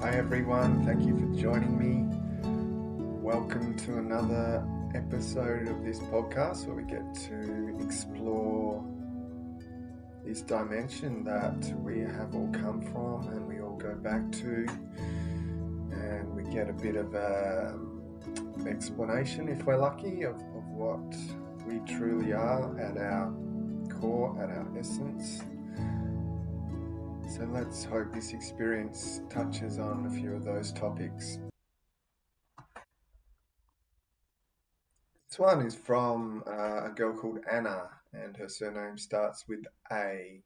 Hi everyone, thank you for joining me. Welcome to another episode of this podcast where we get to explore this dimension that we have all come from and we all go back to, and we get a bit of an explanation, if we're lucky, of what we truly are at our core, at our essence. So let's hope this experience touches on a few of those topics. This one is from a girl called Anna, and her surname starts with A.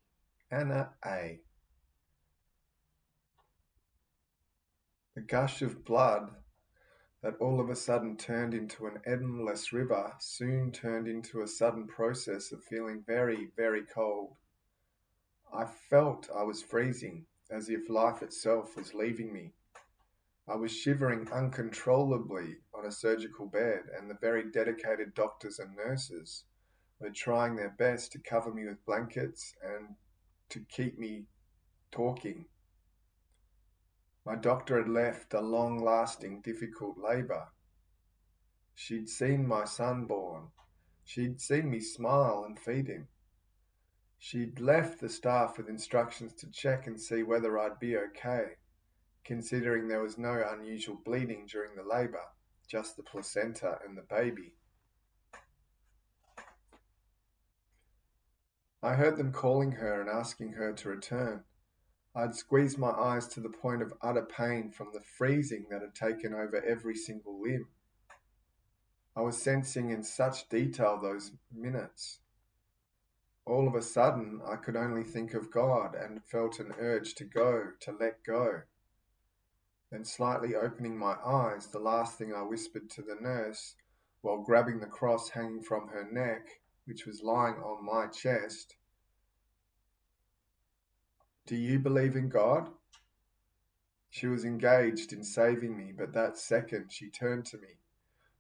Anna A. The gush of blood that all of a sudden turned into an endless river soon turned into a sudden process of feeling very, very cold. I felt I was freezing, as if life itself was leaving me. I was shivering uncontrollably on a surgical bed, and the very dedicated doctors and nurses were trying their best to cover me with blankets and to keep me talking. My doctor had left a long-lasting, difficult labour. She'd seen my son born. She'd seen me smile and feed him. She'd left the staff with instructions to check and see whether I'd be okay, considering there was no unusual bleeding during the labour, just the placenta and the baby. I heard them calling her and asking her to return. I'd squeezed my eyes to the point of utter pain from the freezing that had taken over every single limb. I was sensing in such detail those minutes. All of a sudden, I could only think of God and felt an urge to go, to let go. Then slightly opening my eyes, the last thing I whispered to the nurse, while grabbing the cross hanging from her neck, which was lying on my chest, "Do you believe in God?" She was engaged in saving me, but that second she turned to me,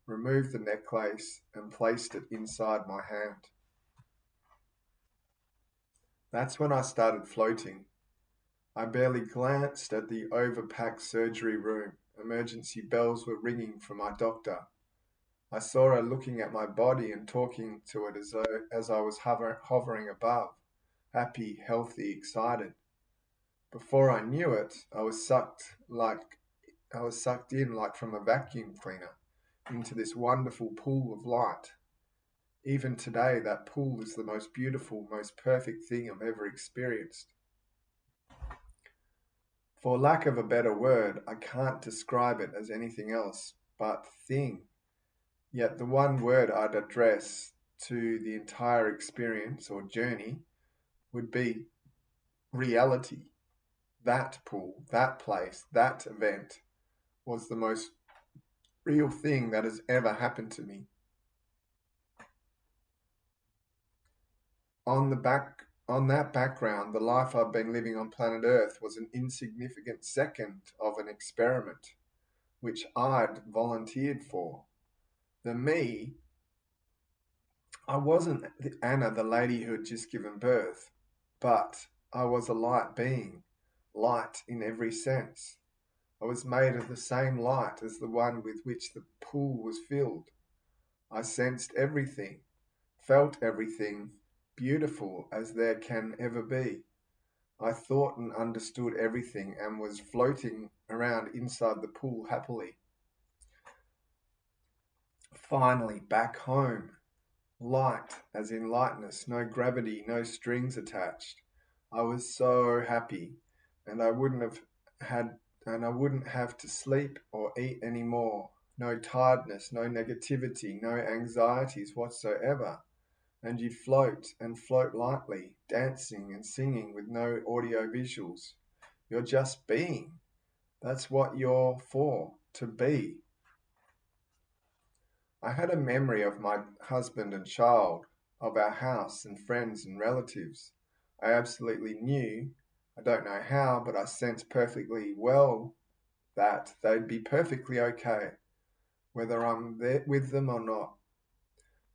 removed the necklace, and placed it inside my hand. That's when I started floating. I barely glanced at the overpacked surgery room. Emergency bells were ringing for my doctor. I saw her looking at my body and talking to it as I was hovering above, happy, healthy, excited. Before I knew it, I was sucked in like from a vacuum cleaner into this wonderful pool of light. Even today, that pool is the most beautiful, most perfect thing I've ever experienced. For lack of a better word, I can't describe it as anything else but thing. Yet the one word I'd address to the entire experience or journey would be reality. That pool, that place, that event was the most real thing that has ever happened to me. On that background, the life I've been living on planet Earth was an insignificant second of an experiment which I'd volunteered for. I wasn't Anna, the lady who had just given birth, but I was a light being, light in every sense. I was made of the same light as the one with which the pool was filled. I sensed everything, felt everything, beautiful as there can ever be. I thought and understood everything and was floating around inside the pool happily. Finally, back home. Light, as in lightness, no gravity, no strings attached. I was so happy, and I wouldn't have to sleep or eat anymore. No tiredness, no negativity, no anxieties whatsoever. And you float and float lightly, dancing and singing with no audio visuals. You're just being. That's what you're for, to be. I had a memory of my husband and child, of our house and friends and relatives. I absolutely knew, I don't know how, but I sensed perfectly well that they'd be perfectly okay, whether I'm there with them or not.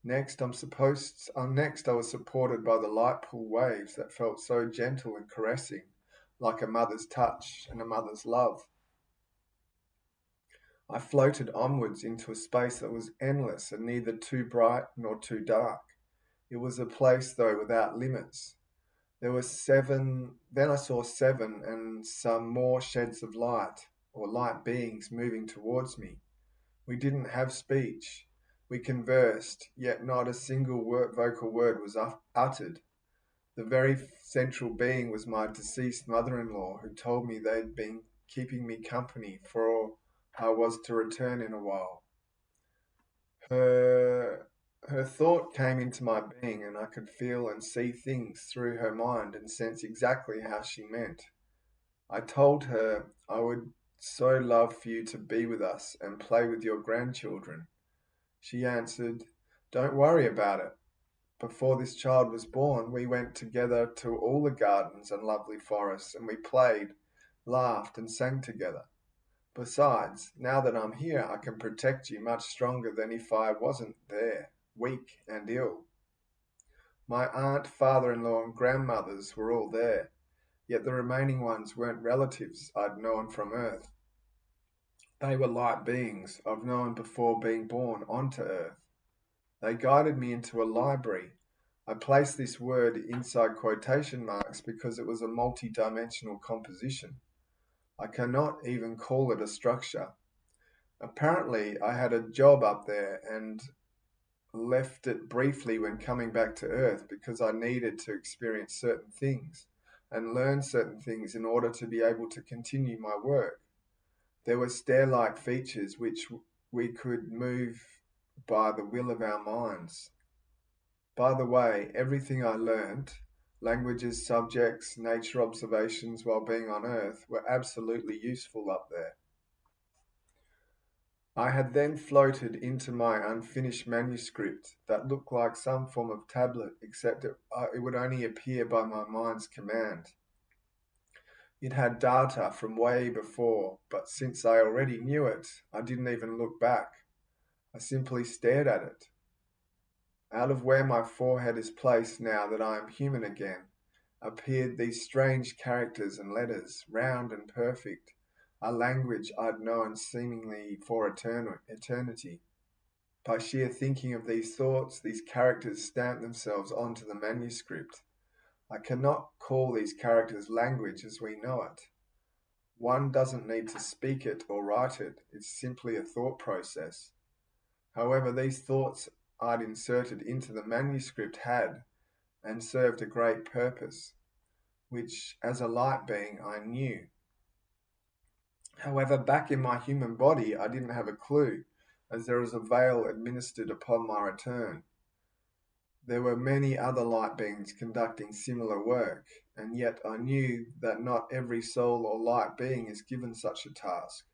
Next, I was supported by the light pool waves that felt so gentle and caressing, like a mother's touch and a mother's love. I floated onwards into a space that was endless and neither too bright nor too dark. It was a place, though, without limits. There were seven, then I saw seven and some more sheds of light, or light beings moving towards me. We didn't have speech. We conversed, yet not a single vocal word was uttered. The very central being was my deceased mother-in-law, who told me they'd been keeping me company for I was to return in a while. Her her thought came into my being, and I could feel and see things through her mind and sense exactly how she meant. I told her I would so love for you to be with us and play with your grandchildren. She answered, "Don't worry about it. Before this child was born, we went together to all the gardens and lovely forests, and we played, laughed, and sang together. Besides, now that I'm here, I can protect you much stronger than if I wasn't there, weak and ill." My aunt, father-in-law, and grandmothers were all there, yet the remaining ones weren't relatives I'd known from Earth. They were light beings I've known before being born onto Earth. They guided me into a library. I placed this word inside quotation marks because it was a multi-dimensional composition. I cannot even call it a structure. Apparently, I had a job up there and left it briefly when coming back to Earth because I needed to experience certain things and learn certain things in order to be able to continue my work. There were stair-like features which we could move by the will of our minds. By the way, everything I learnt, languages, subjects, nature observations while being on Earth, were absolutely useful up there. I had then floated into my unfinished manuscript that looked like some form of tablet, except it would only appear by my mind's command. It had data from way before, but since I already knew it, I didn't even look back. I simply stared at it. Out of where my forehead is placed now that I am human again, appeared these strange characters and letters, round and perfect, a language I'd known seemingly for eternity. By sheer thinking of these thoughts, these characters stamped themselves onto the manuscript. I cannot call these characters language as we know it. One doesn't need to speak it or write it, it's simply a thought process. However, these thoughts I'd inserted into the manuscript had and served a great purpose, which as a light being I knew. However, back in my human body I didn't have a clue, as there was a veil administered upon my return. There were many other light beings conducting similar work, and yet I knew that not every soul or light being is given such a task.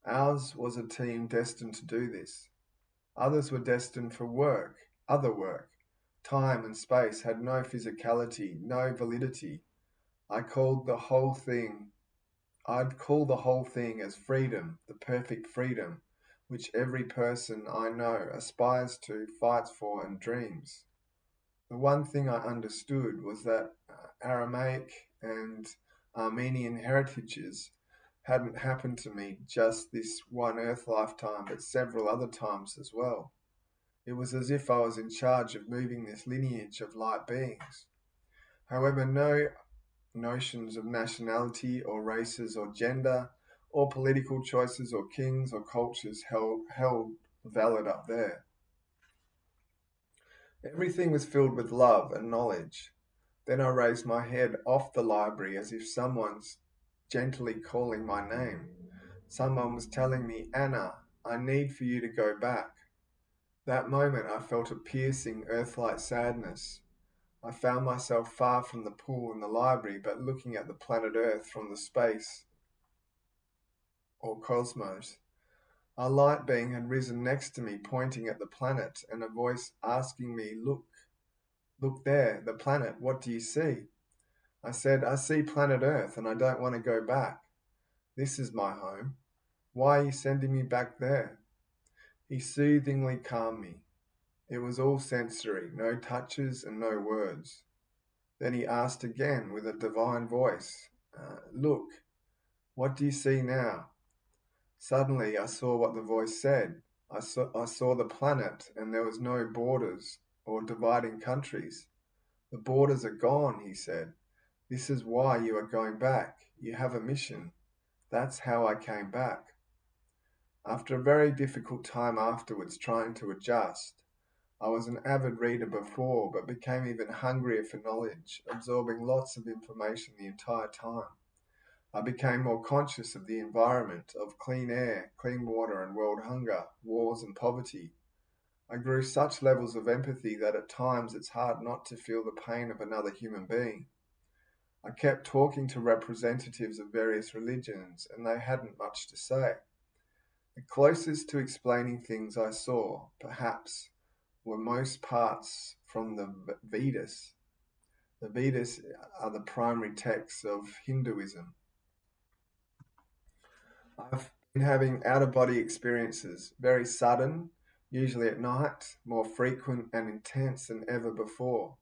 Ours was a team destined to do this. Others were destined for work, other work. Time and space had no physicality, no validity. I'd call the whole thing as freedom, the perfect freedom, which every person I know aspires to, fights for, and dreams. The one thing I understood was that Aramaic and Armenian heritages hadn't happened to me just this one Earth lifetime, but several other times as well. It was as if I was in charge of moving this lineage of light beings. However, no notions of nationality or races or gender or political choices or kings or cultures held valid up there. Everything was filled with love and knowledge. Then I raised my head off the library as if someone's gently calling my name. Someone was telling me, "Anna, I need for you to go back." That moment I felt a piercing earth-like sadness. I found myself far from the pool in the library, but looking at the planet Earth from the space or cosmos. A light being had risen next to me, pointing at the planet, and a voice asking me, look there, the planet, what do you see?" I said, "I see planet Earth, and I don't want to go back. This is my home. Why are you sending me back there?" He soothingly calmed me. It was all sensory, no touches and no words. Then he asked again with a divine voice, "Look, what do you see now?" Suddenly I saw what the voice said. I saw the planet, and there was no borders or dividing countries. The borders are gone, he said. This is why you are going back. You have a mission. That's how I came back. After a very difficult time afterwards trying to adjust, I was an avid reader before, but became even hungrier for knowledge, absorbing lots of information the entire time. I became more conscious of the environment, of clean air, clean water, and world hunger, wars, and poverty. I grew such levels of empathy that at times it's hard not to feel the pain of another human being. I kept talking to representatives of various religions, and they hadn't much to say. The closest to explaining things I saw, perhaps, were most parts from the Vedas. The Vedas are the primary texts of Hinduism. I've been having out of body experiences, very sudden, usually at night, more frequent and intense than ever before.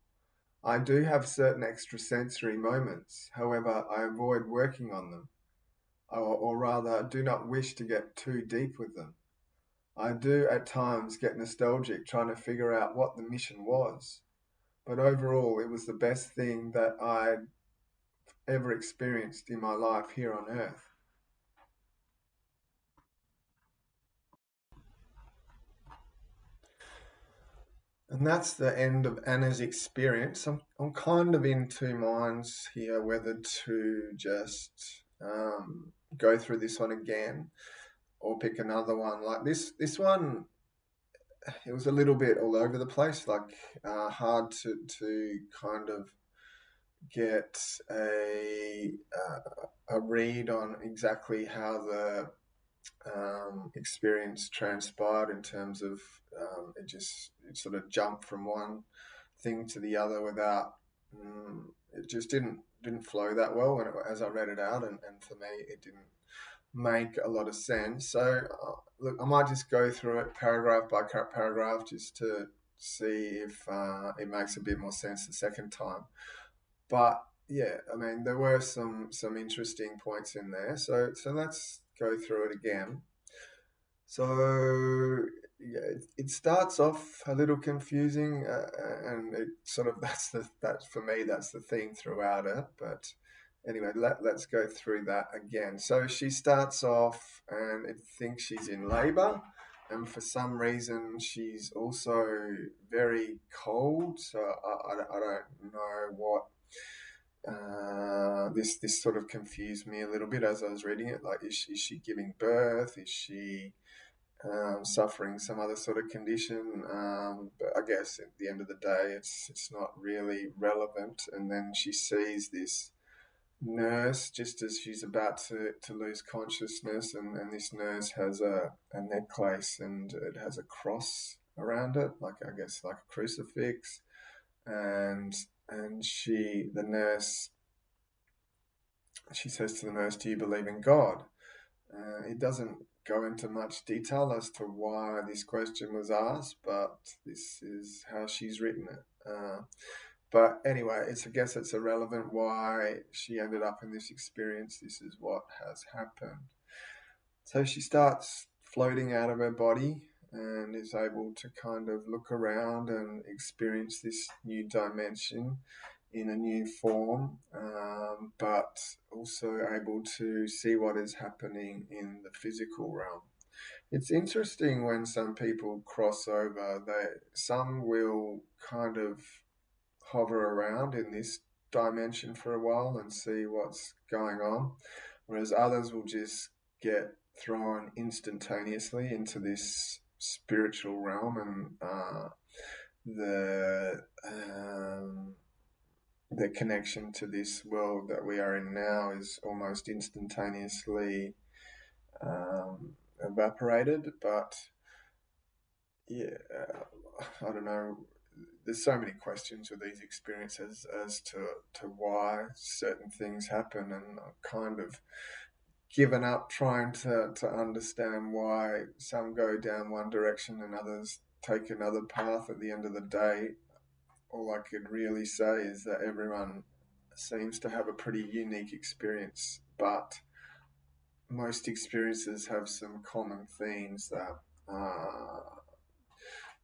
I do have certain extrasensory moments, however, I avoid working on them, or rather, do not wish to get too deep with them. I do at times get nostalgic trying to figure out what the mission was, but overall, it was the best thing that I'd ever experienced in my life here on Earth. And that's the end of Anna's experience. I'm kind of in two minds here whether to just go through this one again or pick another one. Like this one, it was a little bit all over the place, like hard to kind of get a read on exactly how the experience transpired in terms of it sort of jumped from one thing to the other without it just didn't flow that well as I read it out, and for me it didn't make a lot of sense. So look, I might just go through it paragraph by paragraph just to see if it makes a bit more sense the second time. But yeah, I mean there were some interesting points in there. So let's go through it again. So yeah, it starts off a little confusing, and it sort of that's for me that's the theme throughout it. But anyway, let's go through that again. So she starts off and it thinks she's in labor, and for some reason she's also very cold. So I don't know what. This sort of confused me a little bit as I was reading it. Like, is she giving birth? Is she suffering some other sort of condition? But I guess at the end of the day, it's not really relevant. And then she sees this nurse just as she's about to lose consciousness, and this nurse has a necklace and it has a cross around it, like I guess like a crucifix, and the nurse, she says to the nurse, "Do you believe in God?" It doesn't go into much detail as to why this question was asked, but this is how she's written it. But anyway, I guess it's irrelevant why she ended up in this experience. This is what has happened. So she starts floating out of her body and is able to kind of look around and experience this new dimension in a new form, but also able to see what is happening in the physical realm. It's interesting when some people cross over, some will kind of hover around in this dimension for a while and see what's going on, whereas others will just get thrown instantaneously into this spiritual realm, and the the connection to this world that we are in now is almost instantaneously evaporated. But yeah, I don't know. There's so many questions with these experiences as to why certain things happen, and I've kind of given up trying to understand why some go down one direction and others take another path. At the end of the day, all I could really say is that everyone seems to have a pretty unique experience, but most experiences have some common themes that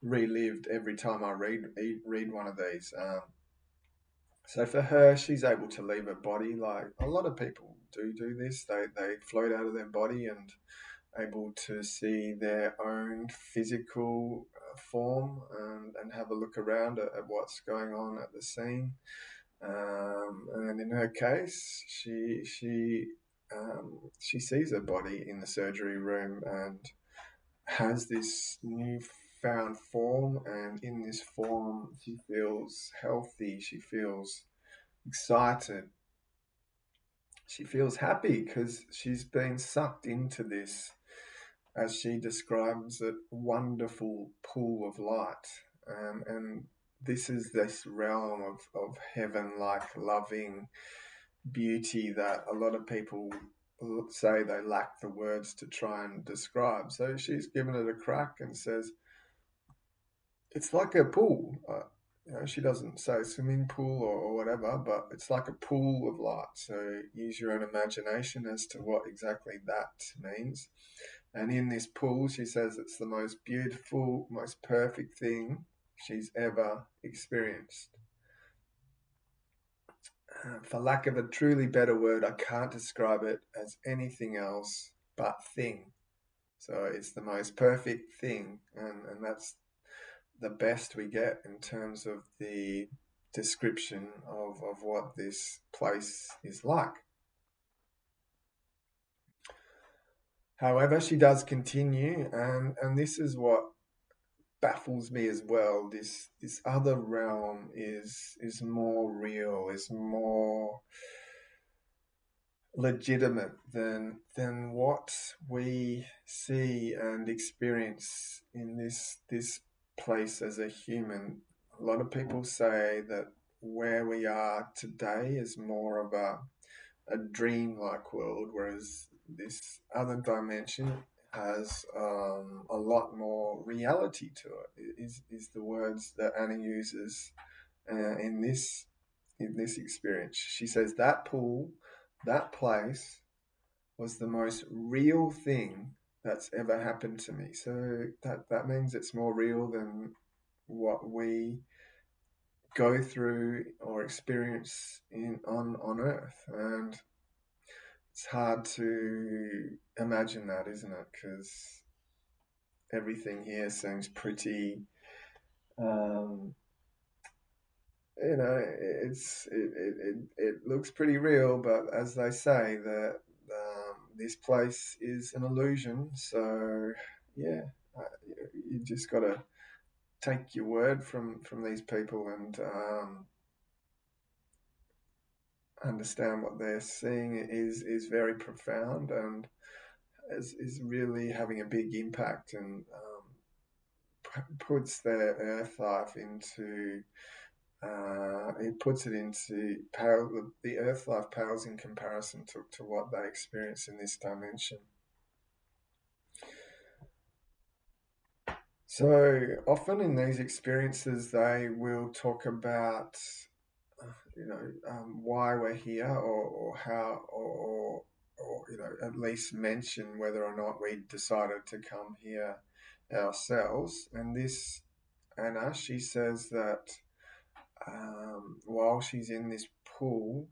relived every time I read one of these. So for her, she's able to leave her body. Like a lot of people do this. They float out of their body and able to see their own physical form and have a look around at what's going on at the scene. And in her case, she sees her body in the surgery room and has this newfound form, and in this form, she feels healthy. She feels excited. She feels happy because she's been sucked into this, as she describes it, wonderful pool of light. And this is this realm of heaven like loving beauty that a lot of people say they lack the words to try and describe. So she's given it a crack and says, it's like a pool. She doesn't say swimming pool or whatever, but it's like a pool of light. So use your own imagination as to what exactly that means. And in this pool, she says it's the most beautiful, most perfect thing she's ever experienced. For lack of a truly better word, I can't describe it as anything else but thing. So it's the most perfect thing, and that's the best we get in terms of the description of what this place is like. However, she does continue, and this is what baffles me as well. This other realm is more real, is more legitimate than what we see and experience in this place as a human. A lot of people say that where we are today is more of a dream-like world, whereas this other dimension has a lot more reality to it. Is the words that Anna uses in this experience. She says that pool, that place, was the most real thing that's ever happened to me. So that means it's more real than what we go through or experience on Earth. And it's hard to imagine that, isn't it? Because everything here seems pretty, um, it looks pretty real, but as they say, that this place is an illusion. So yeah, uh, you just got to take your word from these people and understand what they're seeing is very profound and is really having a big impact, and puts their earth life into it puts it into pale. The earth life pales in comparison to what they experience in this dimension. So often in these experiences, they will talk about, why we're here, or how, or at least mention whether or not we decided to come here ourselves. And this Anna, she says that while she's in this pool,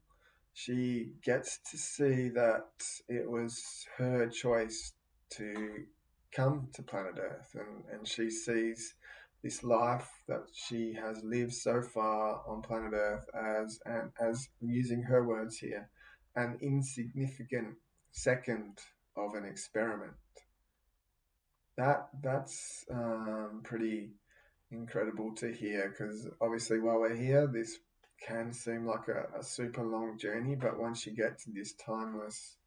she gets to see that it was her choice to come to planet Earth, and she sees this life that she has lived so far on planet Earth as using her words here, an insignificant second of an experiment. That's pretty incredible to hear, because obviously while we're here, this can seem like a super long journey, but once you get to this timeless,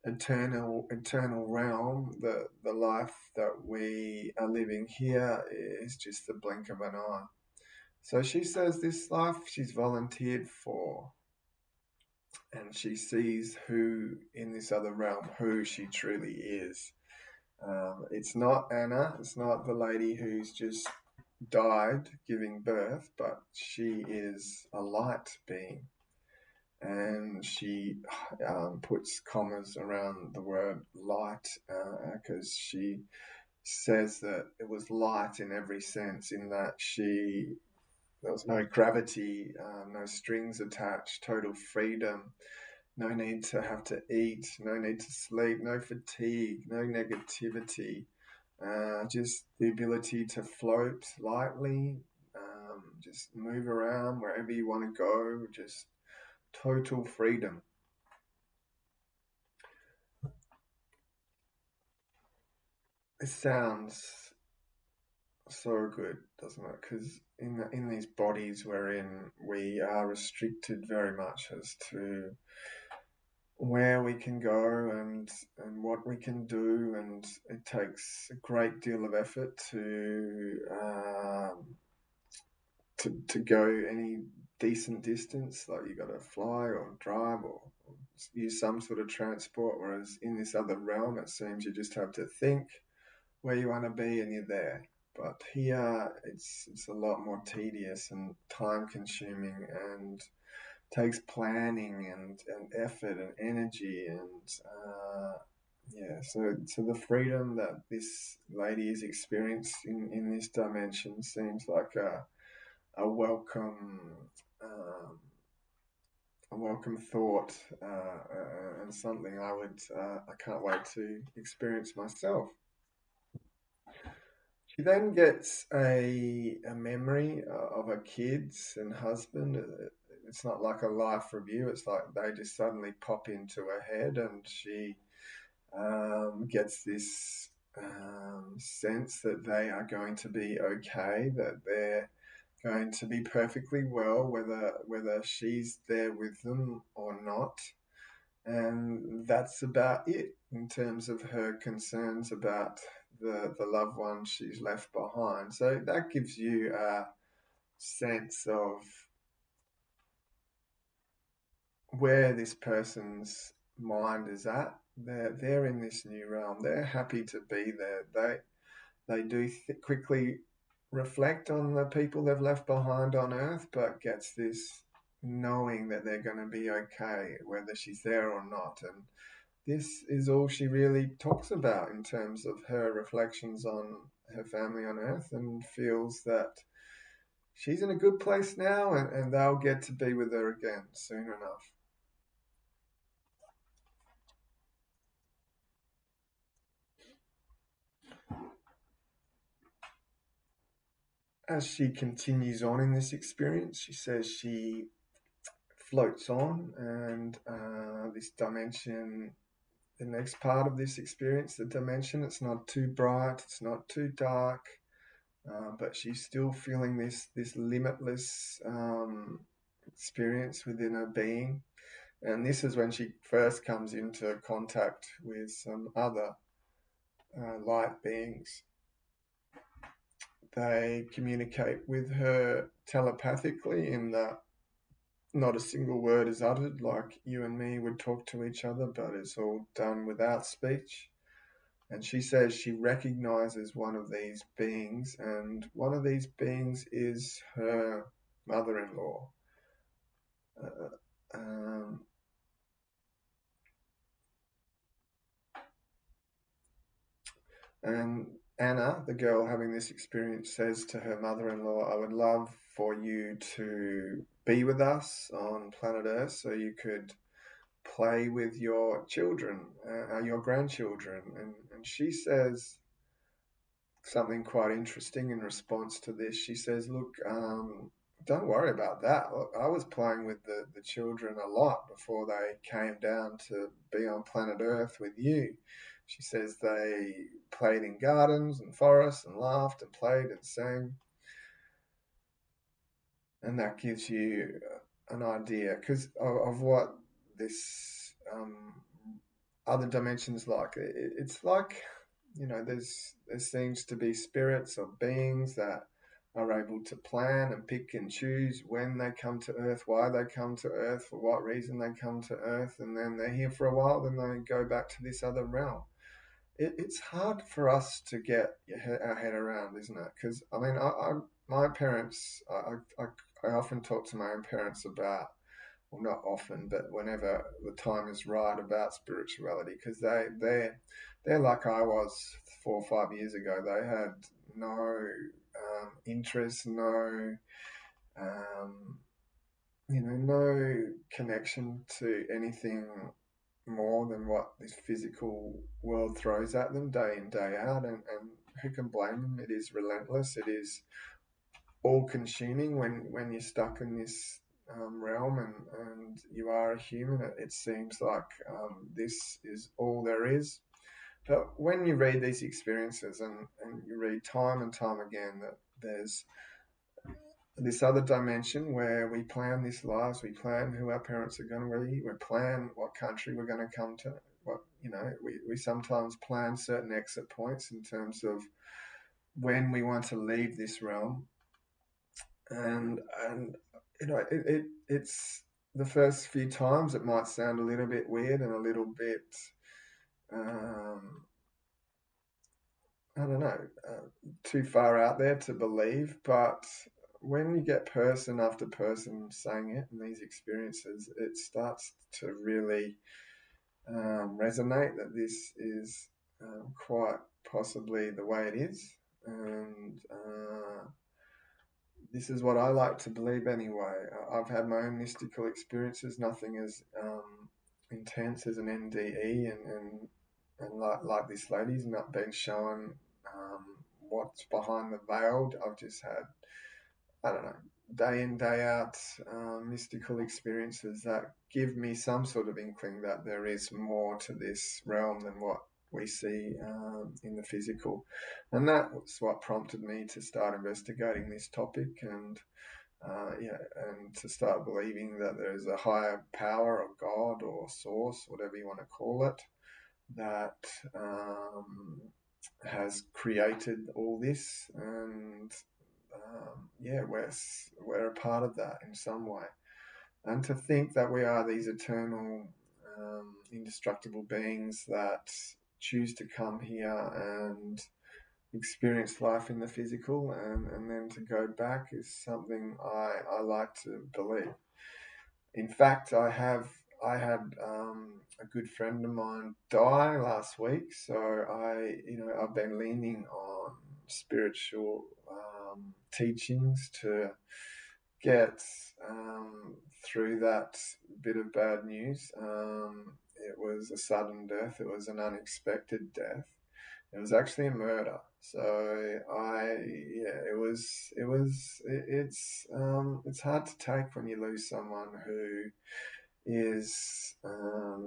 eternal realm, the life that we are living here is just the blink of an eye. So she says this life she's volunteered for, and she sees who in this other realm, who she truly is. It's not Anna, it's not the lady who's just died giving birth, but she is a light being. and she puts commas around the word light because she says that it was light in every sense, in that there was no gravity, no strings attached, total freedom, no need to have to eat, no need to sleep, no fatigue, no negativity, just the ability to float lightly, just move around wherever you want to go, just total freedom. It sounds so good, doesn't it? Because in these bodies we're in, we are restricted very much as to where we can go and what we can do, and it takes a great deal of effort to go any decent distance. Like you got to fly or drive or use some sort of transport. Whereas in this other realm, it seems you just have to think where you want to be and you're there. But here, it's a lot more tedious and time consuming, and takes planning and effort and energy yeah, so the freedom that this lady is experiencing in this dimension seems like a welcome um, a welcome thought, and something I can't wait to experience myself. She then gets a memory of her kids and husband. It's not like a life review. It's like they just suddenly pop into her head, and she gets this sense that they are going to be okay, that they're going to be perfectly well, whether she's there with them or not. And that's about it in terms of her concerns about the loved one she's left behind. So that gives you a sense of where this person's mind is at. They're in this new realm. They're happy to be there. They do quickly reflect on the people they've left behind on Earth, but gets this knowing that they're going to be okay, whether she's there or not. And this is all she really talks about in terms of her reflections on her family on Earth, and feels that she's in a good place now, and they'll get to be with her again soon enough. As she continues on in this experience, she says she floats on, and this dimension, the next part of this experience, the dimension, it's not too bright, it's not too dark, but she's still feeling this limitless experience within her being. And this is when she first comes into contact with some other light beings. They communicate with her telepathically, in that not a single word is uttered like you and me would talk to each other, but it's all done without speech. And she says she recognizes one of these beings, and one of these beings is her mother in law. Uh, um, and Anna, the girl having this experience, says to her mother in law, I would love for you to be with us on planet Earth so you could play with your children, your grandchildren. And she says something quite interesting in response to this. She says, look, don't worry about that. Look, I was playing with the children a lot before they came down to be on planet Earth with you. She says they played in gardens and forests and laughed and played and sang. And that gives you an idea because of what this other dimensions like. It's like, there seems to be spirits or beings that are able to plan and pick and choose when they come to Earth, why they come to Earth, for what reason they come to Earth, and then they're here for a while, then they go back to this other realm. It's hard for us to get our head around, isn't it? Because I mean, my parents, I often talk to my own parents about well, not often, but whenever the time is right, about spirituality, because they're like I was 4 or 5 years ago. They had no interest, no um, no connection to anything more than what this physical world throws at them day in, day out. And who can blame them? It is relentless. It is all consuming when you're stuck in this realm, and you are a human. It seems like this is all there is. But when you read these experiences, and you read time and time again that there's this other dimension where we plan this lives, we plan who our parents are going to be, we plan what country we're going to come to, we sometimes plan certain exit points in terms of when we want to leave this realm. And it's the first few times it might sound a little bit weird and a little bit um, I don't know, too far out there to believe. But when you get person after person saying it and these experiences, it starts to really resonate that this is quite possibly the way it is. And this is what I like to believe anyway. I've had my own mystical experiences, nothing as intense as an NDE, and like this lady's not been shown um, what's behind the veil. I've just had, I don't know, day in, day out mystical experiences that give me some sort of inkling that there is more to this realm than what we see in the physical. And that was what prompted me to start investigating this topic, and to start believing that there is a higher power or God or source, whatever you want to call it, that has created all this. And we're a part of that in some way. And to think that we are these eternal, indestructible beings that choose to come here and experience life in the physical, and then to go back is something I like to believe. In fact, I had a good friend of mine die last week, so I've been leaning on spiritual teachings to get through that bit of bad news. It was a sudden death. It was an unexpected death. It was actually a murder. So it's hard to take when you lose someone who is a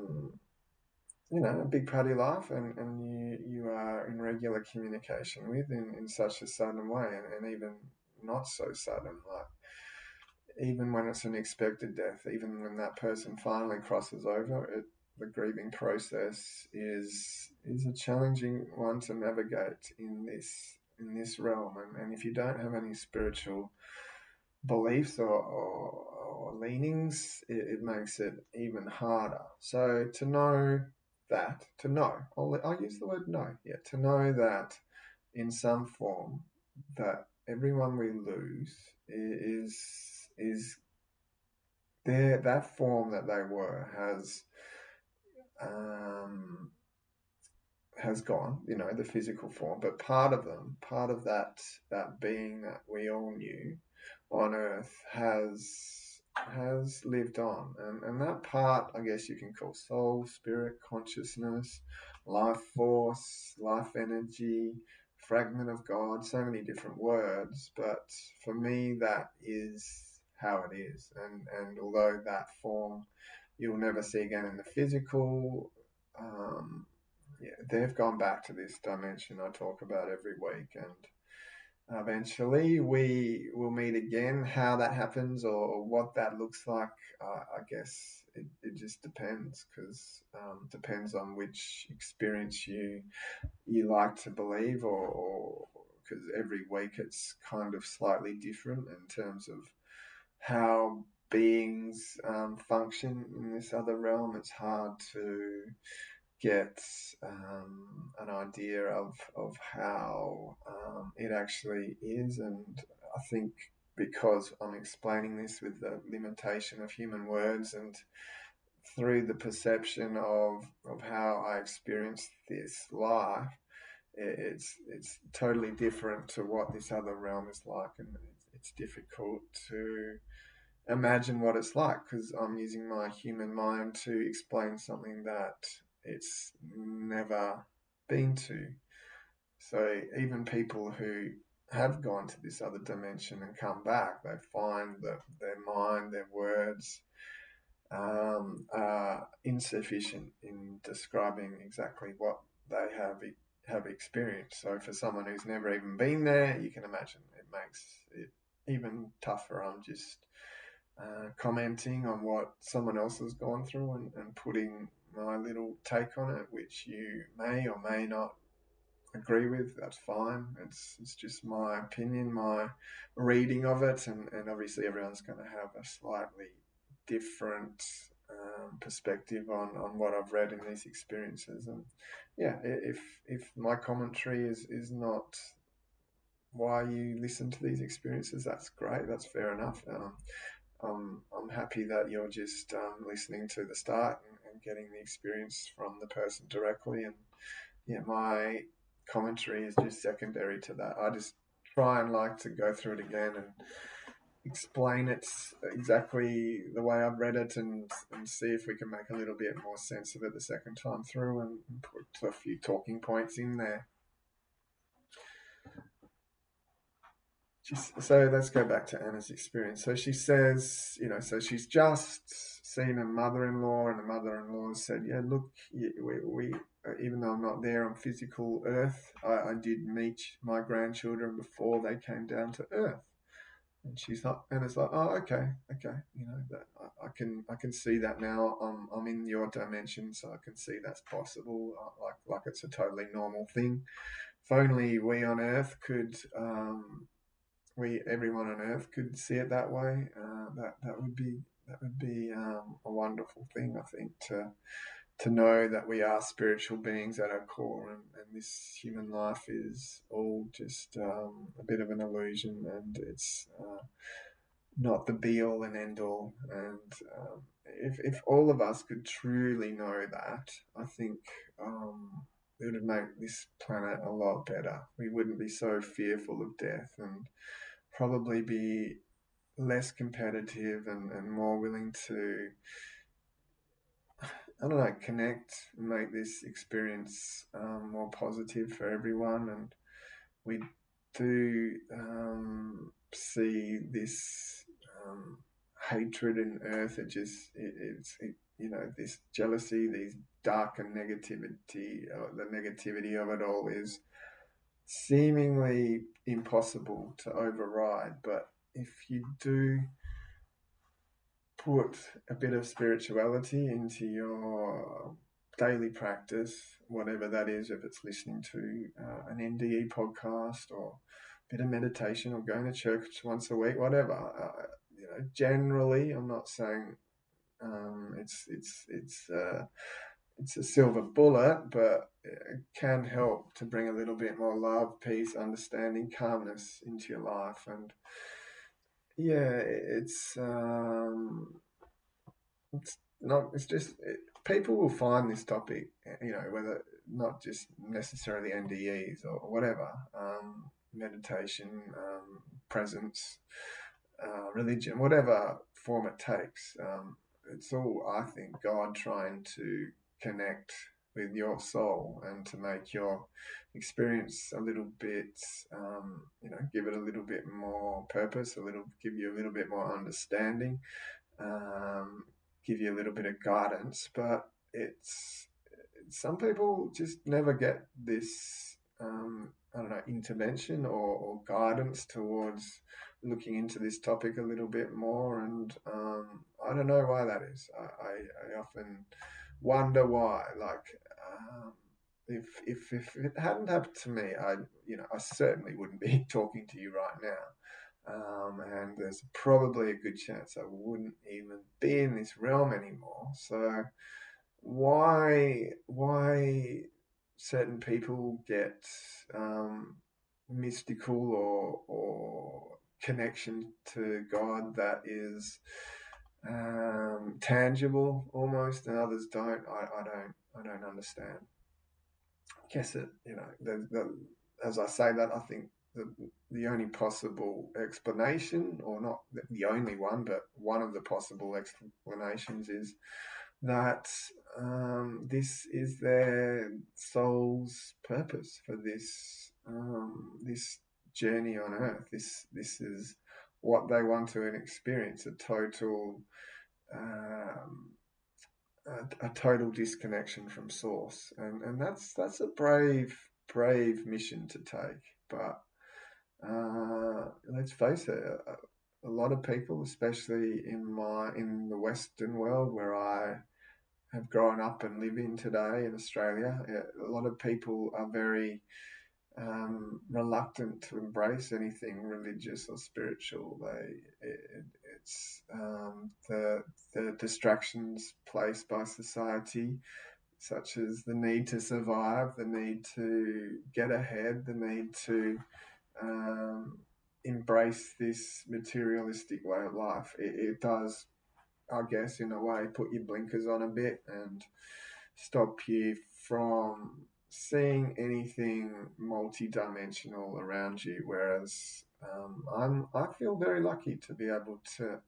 big part of your life, and you are in regular communication with in such a sudden way, and even not so sudden, like even when it's an expected death, even when that person finally crosses over, the grieving process is a challenging one to navigate in this realm. And if you don't have any spiritual beliefs or leanings, it makes it even harder. So I'll use the word know, yeah, to know that in some form that everyone we lose is there, that form that they were um, has gone, the physical form, but part of them, part of that being that we all knew on earth has lived on, and that part, I guess you can call soul, spirit, consciousness, life force, life energy, fragment of God, so many different words, but for me that is how it is. And although that form you'll never see again in the physical, um, they've gone back to this dimension I talk about every week, and eventually we will meet again. How that happens or what that looks like, I guess it just depends, because depends on which experience you like to believe, or because every week it's kind of slightly different in terms of how beings function in this other realm. It's hard to get an idea of how it actually is. And I think because I'm explaining this with the limitation of human words and through the perception of how I experience this life, it's totally different to what this other realm is like, and it's difficult to imagine what it's like because I'm using my human mind to explain something that it's never been to. So even people who have gone to this other dimension and come back, they find that their mind, their words, are insufficient in describing exactly what they have experienced. So for someone who's never even been there, you can imagine it makes it even tougher. I'm just commenting on what someone else has gone through and putting my little take on it, which you may or may not agree with. That's fine. It's just my opinion, my reading of it, and obviously everyone's going to have a slightly different perspective on what I've read in these experiences. And yeah, if my commentary is not why you listen to these experiences, that's great. That's fair enough. I'm happy that you're just listening to the start and getting the experience from the person directly. And yeah, my commentary is just secondary to that. I just try and like to go through it again and explain it exactly the way I've read it and see if we can make a little bit more sense of it the second time through and put a few talking points in there. So let's go back to Anna's experience. So she says, so she's just seen a mother-in-law, and the mother-in-law said, yeah, look, we even though I'm not there on physical Earth, I did meet my grandchildren before they came down to Earth. And she's like, and it's like, oh, okay, that I can see that now. I'm in your dimension, so I can see that's possible. Like it's a totally normal thing. If only we on Earth could everyone on Earth could see it that way. That would be a wonderful thing, I think, to know that we are spiritual beings at our core, and this human life is all just a bit of an illusion, and it's not the be all and end all. And if all of us could truly know that, I think it would make this planet a lot better. We wouldn't be so fearful of death and probably be less competitive and more willing to, I don't know, connect and make this experience more positive for everyone. And we do see this hatred in Earth. This jealousy, these dark and negativity, the negativity of it all is seemingly impossible to override. But if you do put a bit of spirituality into your daily practice, whatever that is, if it's listening to an NDE podcast or a bit of meditation or going to church once a week, whatever. Generally, I'm not saying it's a silver bullet, but it can help to bring a little bit more love, peace, understanding, calmness into your life. And yeah, it's not. It's just people will find this topic, whether not just necessarily NDEs or whatever, meditation, presence, religion, whatever form it takes. It's all, I think, God trying to connect with your soul and to make your experience a little bit, give it a little bit more purpose, give you a little bit more understanding, um, give you a little bit of guidance. But some people just never get this, I don't know, intervention or guidance towards looking into this topic a little bit more. And I don't know why that is. I often wonder why. Like, if it hadn't happened to me, I certainly wouldn't be talking to you right now. And there's probably a good chance I wouldn't even be in this realm anymore. So why certain people get mystical or connection to God that is tangible almost, and others don't. I don't understand. I guess it, as I say that, I think the only possible explanation, or not the only one, but one of the possible explanations is that this is their soul's purpose for this journey on Earth. This is what they want to experience, um, a total disconnection from source, and that's a brave mission to take. But let's face it, a lot of people, especially in the Western world where I have grown up and live in today in Australia, a lot of people are very reluctant to embrace anything religious or spiritual. It's the distractions placed by society, such as the need to survive, the need to get ahead, the need to um, embrace this materialistic way of life. It does, I guess, in a way, put your blinkers on a bit and stop you from seeing anything multidimensional around you. Whereas I feel very lucky to be able to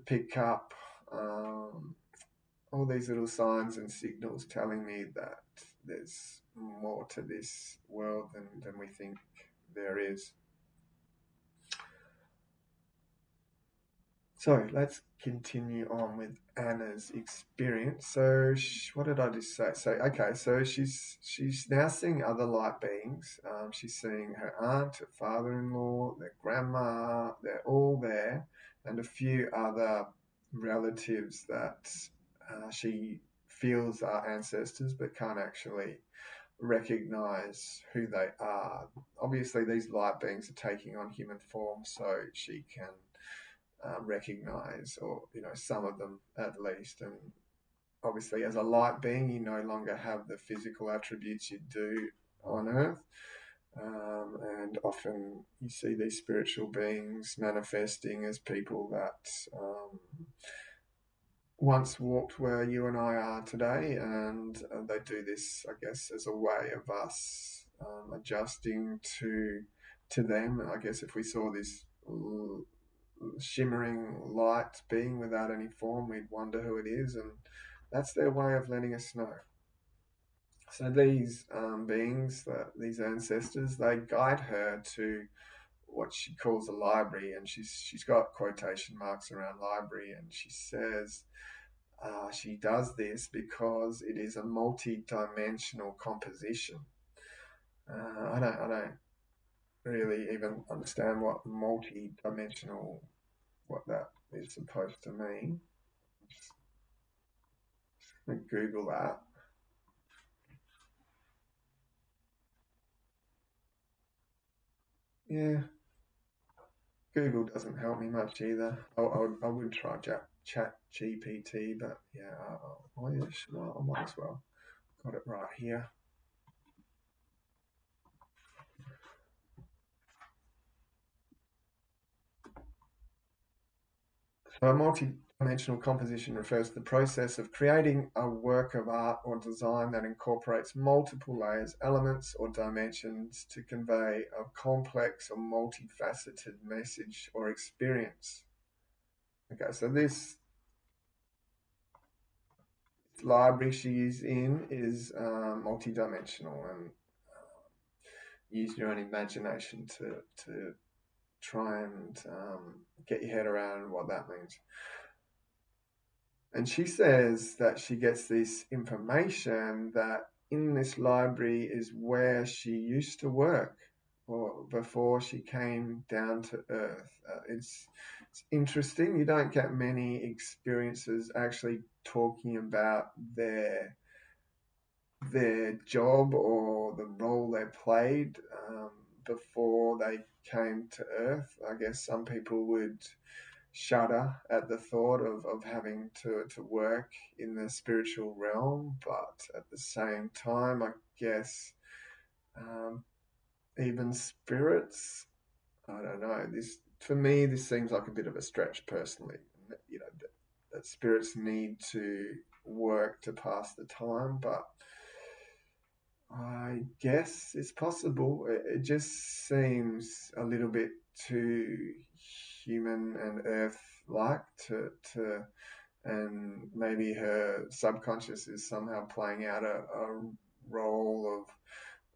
pick up all these little signs and signals telling me that there's more to this world than we think there is. So let's continue on with Anna's experience. So what did I just say? So okay, so she's now seeing other light beings. She's seeing her aunt, her father-in-law, their grandma. They're all there, and a few other relatives that she feels are ancestors, but can't actually recognize who they are. Obviously, these light beings are taking on human form, so she can recognize, or some of them at least. And obviously, as a light being, you no longer have the physical attributes you do on Earth. And often you see these spiritual beings manifesting as people that once walked where you and I are today, and they do this, I guess, as a way of us adjusting to them. I guess if we saw this shimmering light being without any form, we'd wonder who it is, and that's their way of letting us know. So these beings, these ancestors, they guide her to what she calls a library, and she's got quotation marks around library, and she says she does this because it is a multi-dimensional composition. I don't really even understand what multi-dimensional, what that is supposed to mean. Just Google that. Yeah, Google doesn't help me much either. I would try Chat GPT, but yeah, I might as well. Got it right here. So a multi-dimensional composition refers to the process of creating a work of art or design that incorporates multiple layers, elements, or dimensions to convey a complex or multifaceted message or experience. Okay, so this library she's in is multi-dimensional, and use your own imagination to try and get your head around what that means. And she says that she gets this information that in this library is where she used to work, or before she came down to Earth. It's interesting. You don't get many experiences actually talking about their job or the role they played before they came to Earth. I guess some people would shudder at the thought of having to work in the spiritual realm, but at the same time, I guess um, even spirits, I don't know, this for me, this seems like a bit of a stretch personally. That spirits need to work to pass the time, but I guess it's possible. It just seems a little bit too human and earth-like to and maybe her subconscious is somehow playing out a role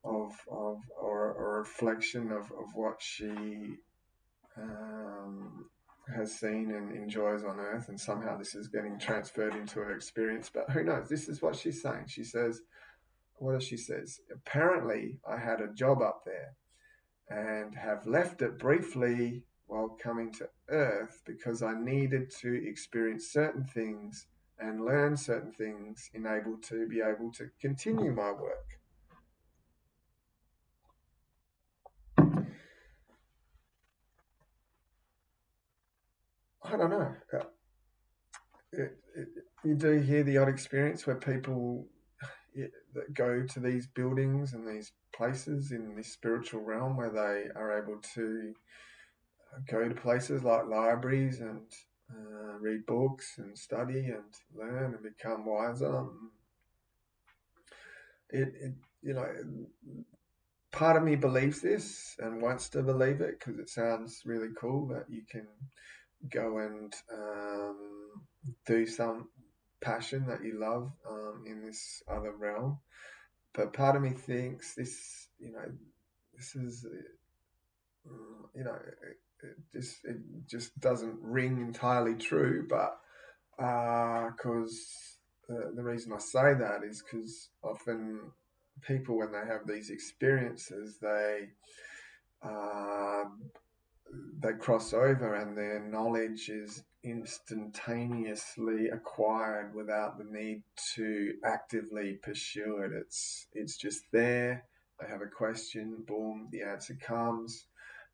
of or a reflection of what she um, has seen and enjoys on Earth, and somehow this is getting transferred into her experience. But who knows? This is what she's saying. She says, what does she says? Apparently, I had a job up there and have left it briefly while coming to Earth because I needed to experience certain things and learn certain things in able to be able to continue my work. I don't know. It, it, you do hear the odd experience where people that go to these buildings and these places in this spiritual realm where they are able to go to places like libraries and read books and study and learn and become wiser. It part of me believes this and wants to believe it because it sounds really cool that you can go and do some passion that you love in this other realm. But part of me thinks this is, it just doesn't ring entirely true. But because the reason I say that is because often people, when they have these experiences, uh, they cross over and their knowledge is instantaneously acquired without the need to actively pursue it. It's just there. They have a question, boom, the answer comes.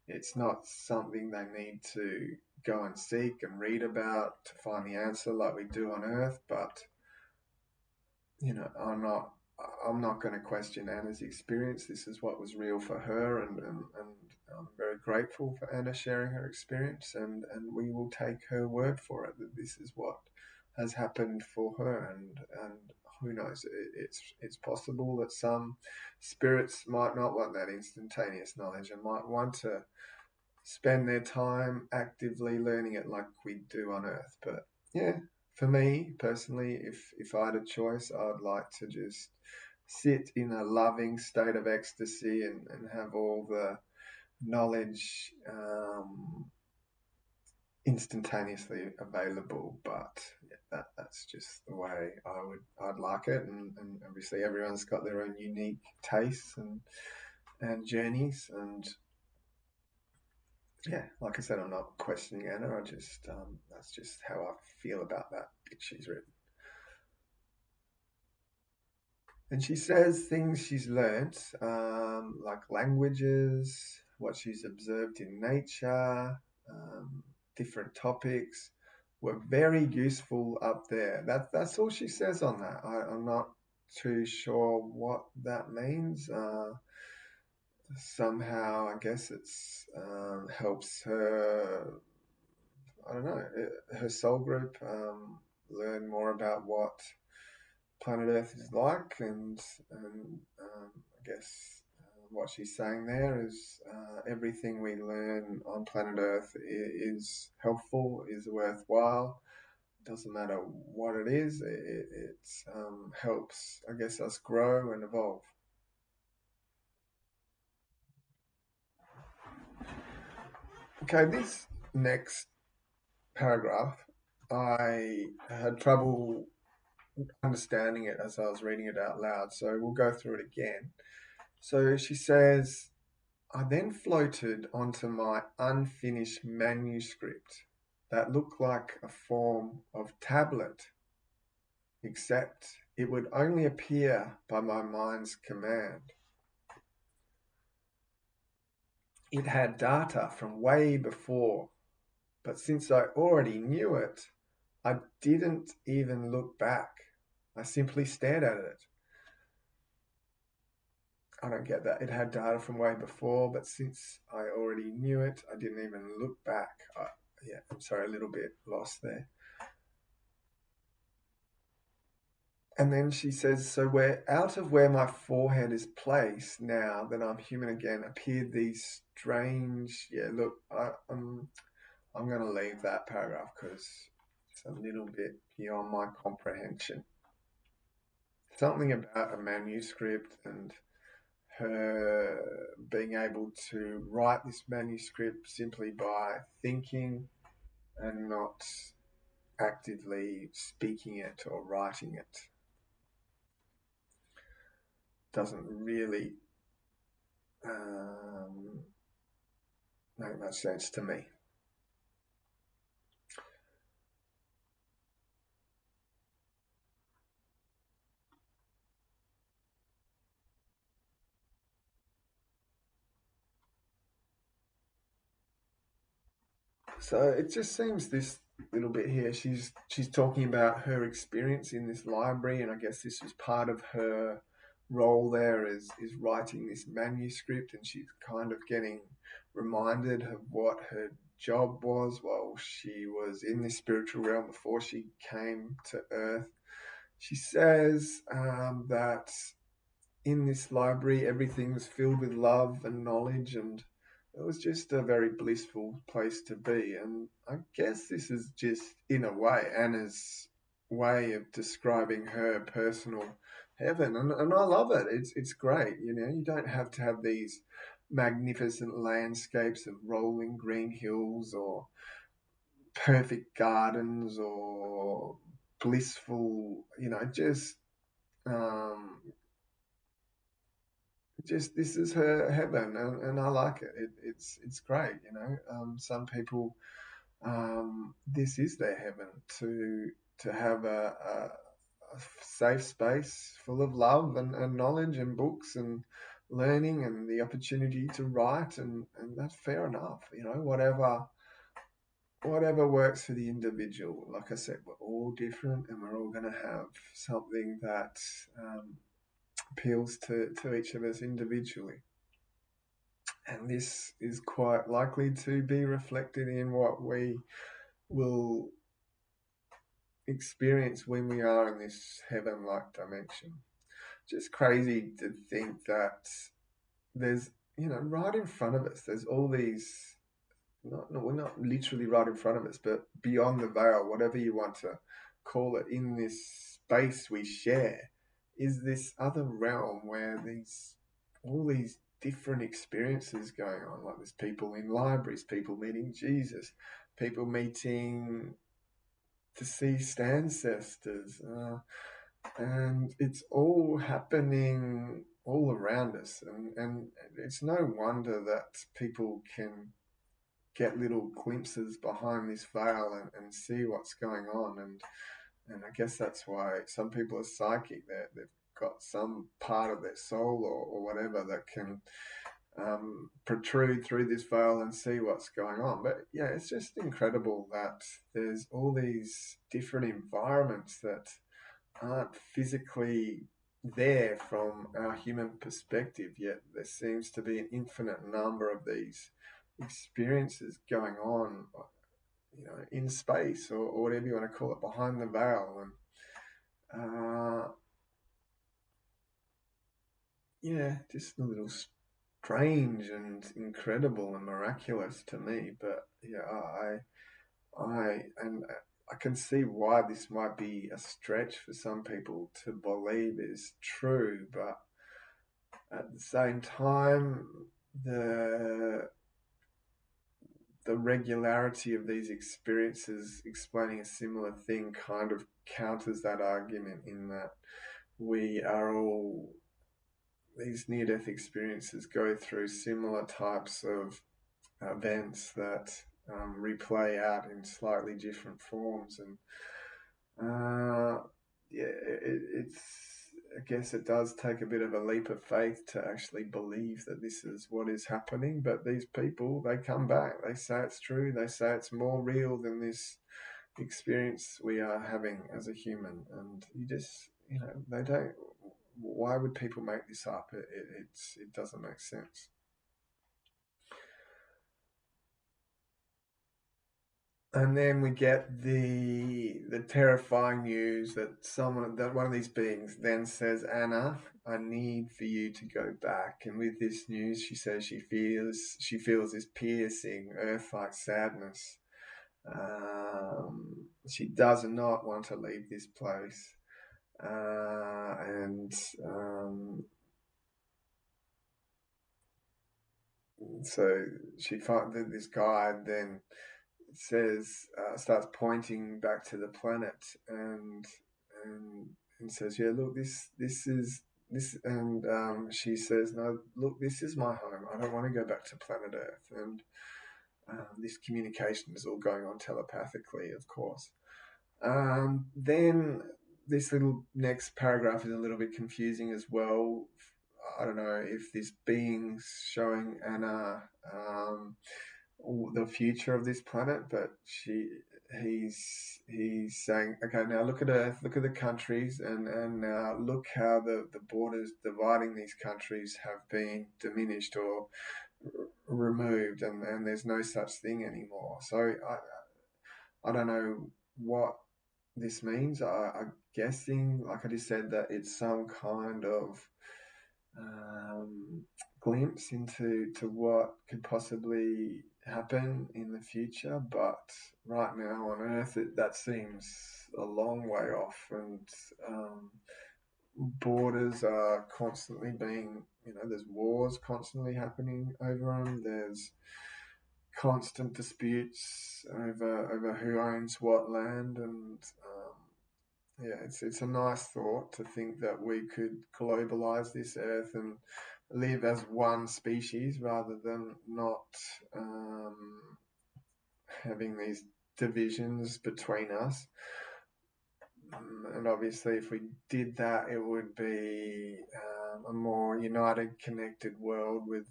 It's not something they need to go and seek and read about to find the answer like we do on Earth. But I'm not going to question Anna's experience. This is what was real for her, and I'm very grateful for Anna sharing her experience, and we will take her word for it that this is what has happened for her, and who knows, it's possible that some spirits might not want that instantaneous knowledge and might want to spend their time actively learning it like we do on Earth. But yeah, for me personally, if I had a choice, I'd like to just sit in a loving state of ecstasy and have all the knowledge instantaneously available. But yeah, that's just the way I'd like it, and obviously everyone's got their own unique tastes and journeys. And yeah, like I said, I'm not questioning Anna. I just that's just how I feel about that bit she's written. And she says things she's learnt, like languages, what she's observed in nature, different topics, were very useful up there. That's all she says on that. I'm not too sure what that means. Somehow, I guess it's helps her. I don't know, her soul group learn more about what planet Earth is like, and I guess what she's saying there is everything we learn on planet Earth is helpful, is worthwhile. Doesn't matter what it is, it helps, I guess, us grow and evolve. Okay, this next paragraph, I had trouble understanding it as I was reading it out loud, so we'll go through it again. So she says, I then floated onto my unfinished manuscript that looked like a form of tablet, except it would only appear by my mind's command. It had data from way before, but since I already knew it, I didn't even look back. I simply stared at it. I don't get that. It had data from way before, but since I already knew it, I didn't even look back. Yeah, I'm sorry, a little bit lost there. And then she says, so where out of where my forehead is placed, now that I'm human again, appeared these strange. Yeah, look, I'm going to leave that paragraph because it's a little bit beyond my comprehension. Something about a manuscript and her being able to write this manuscript simply by thinking and not actively speaking it or writing it doesn't really um, make much sense to me. So it just seems this little bit here. She's talking about her experience in this library, and I guess this was part of her role there is writing this manuscript, and she's kind of getting reminded of what her job was while she was in this spiritual realm before she came to Earth. She says that in this library, everything was filled with love and knowledge, and it was just a very blissful place to be. And I guess this is just, in a way, Anna's way of describing her personal heaven. And I love it. It's great. You know, you don't have to have these magnificent landscapes of rolling green hills or perfect gardens or blissful, um, just this is her heaven, and I like it. It's great, you know. Some people, this is their heaven to have a safe space full of love and knowledge and books and learning and the opportunity to write, and that's fair enough, you know. Whatever works for the individual. Like I said, we're all different, and we're all going to have something that appeals to each of us individually. And this is quite likely to be reflected in what we will experience when we are in this heaven like dimension. Just crazy to think that there's, right in front of us, there's all these, not, no, we're not literally right in front of us, but beyond the veil, whatever you want to call it, in this space we share, is this other realm where all these different experiences going on. Like there's people in libraries, people meeting Jesus, people meeting deceased ancestors, and it's all happening all around us. And it's no wonder that people can get little glimpses behind this veil and see what's going on. And I guess that's why some people are psychic. They've got some part of their soul or whatever that can protrude through this veil and see what's going on. But yeah, it's just incredible that there's all these different environments that aren't physically there from our human perspective, yet there seems to be an infinite number of these experiences going on, in space or whatever you want to call it, behind the veil. And yeah, just a little strange and incredible and miraculous to me. But yeah, I can see why this might be a stretch for some people to believe is true, but at the same time, the the regularity of these experiences explaining a similar thing kind of counters that argument, in that we are all, these near-death experiences go through similar types of events that replay out in slightly different forms. And yeah, it's, I guess it does take a bit of a leap of faith to actually believe that this is what is happening. But these people, they come back, they say it's true, they say it's more real than this experience we are having as a human. And you just, they don't, why would people make this up? It doesn't make sense. And then we get the terrifying news that one of these beings then says, "Anna, I need for you to go back." And with this news, she says she feels this piercing, earth-like sadness. She does not want to leave this place, and so she finds that this guide then says starts pointing back to the planet and and says, "Yeah, look, this is this," and she says, "No, look, this is my home. I don't want to go back to planet Earth." And this communication is all going on telepathically, of course. Then this little next paragraph is a little bit confusing as well. I don't know if this being's showing Anna the future of this planet, but he's saying, okay, now look at Earth, look at the countries, and now look how the borders dividing these countries have been diminished or removed, and there's no such thing anymore. So I don't know what this means. I'm guessing, like I just said, that it's some kind of um, glimpse into what could possibly happen in the future. But right now on Earth, that seems a long way off, and um, borders are constantly being, there's wars constantly happening over them. There's constant disputes over who owns what land, and yeah, it's a nice thought to think that we could globalize this Earth and live as one species rather than not having these divisions between us. And obviously, if we did that, it would be a more united, connected world with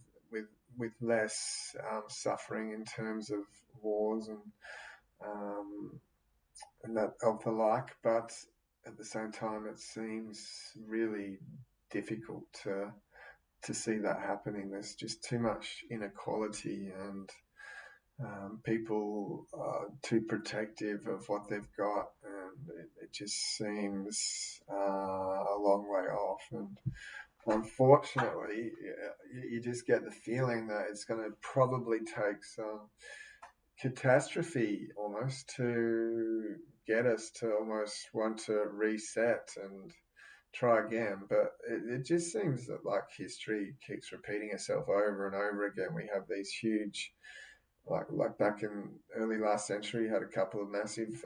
with less suffering in terms of wars um, and that of the like. But at the same time, it seems really difficult to see that happening. There's just too much inequality, and people are too protective of what they've got, and it just seems a long way off. And unfortunately, you just get the feeling that it's going to probably take some catastrophe almost to get us to almost want to reset and try again. But it just seems that like history keeps repeating itself over and over again. We have these huge, like back in early last century, you had a couple of massive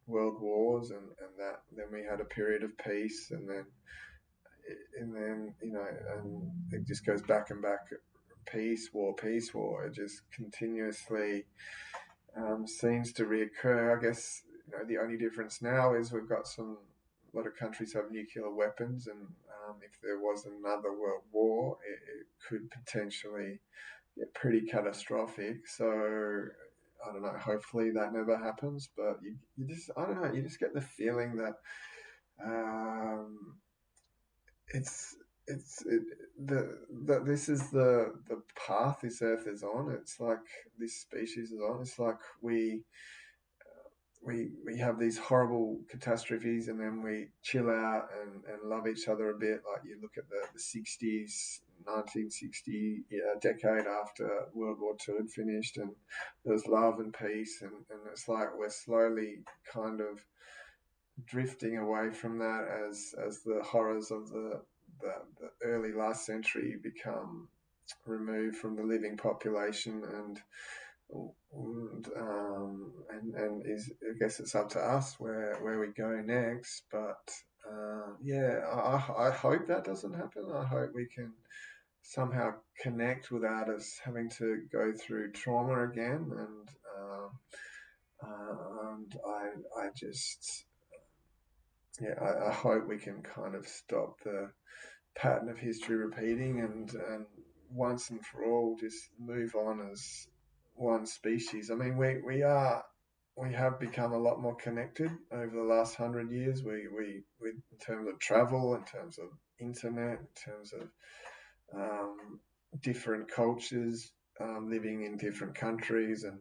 world wars, and that then we had a period of peace, and then and it just goes back and back, peace, war, peace, war. It just continuously seems to reoccur. I guess the only difference now is we've got a lot of countries have nuclear weapons, and if there was another world war, it could potentially get pretty catastrophic. So I don't know. Hopefully that never happens, but you just I don't know. You just get the feeling that um, it's it's that this is the path this Earth is on. It's like this species is on. It's like we have these horrible catastrophes, and then we chill out and love each other a bit. Like you look at the 60s, 1960, decade after World War II had finished, and there was love and peace, and it's like we're slowly kind of drifting away from that as the horrors of the early last century become removed from the living population, and is I guess it's up to us where we go next. But yeah, I hope that doesn't happen. I hope we can somehow connect without us having to go through trauma again. And I just yeah, I hope we can kind of stop the pattern of history repeating, and once and for all just move on as one species. I mean, we are we have become a lot more connected over the last 100 years. We in terms of travel, in terms of internet, in terms of um, different cultures, living in different countries, and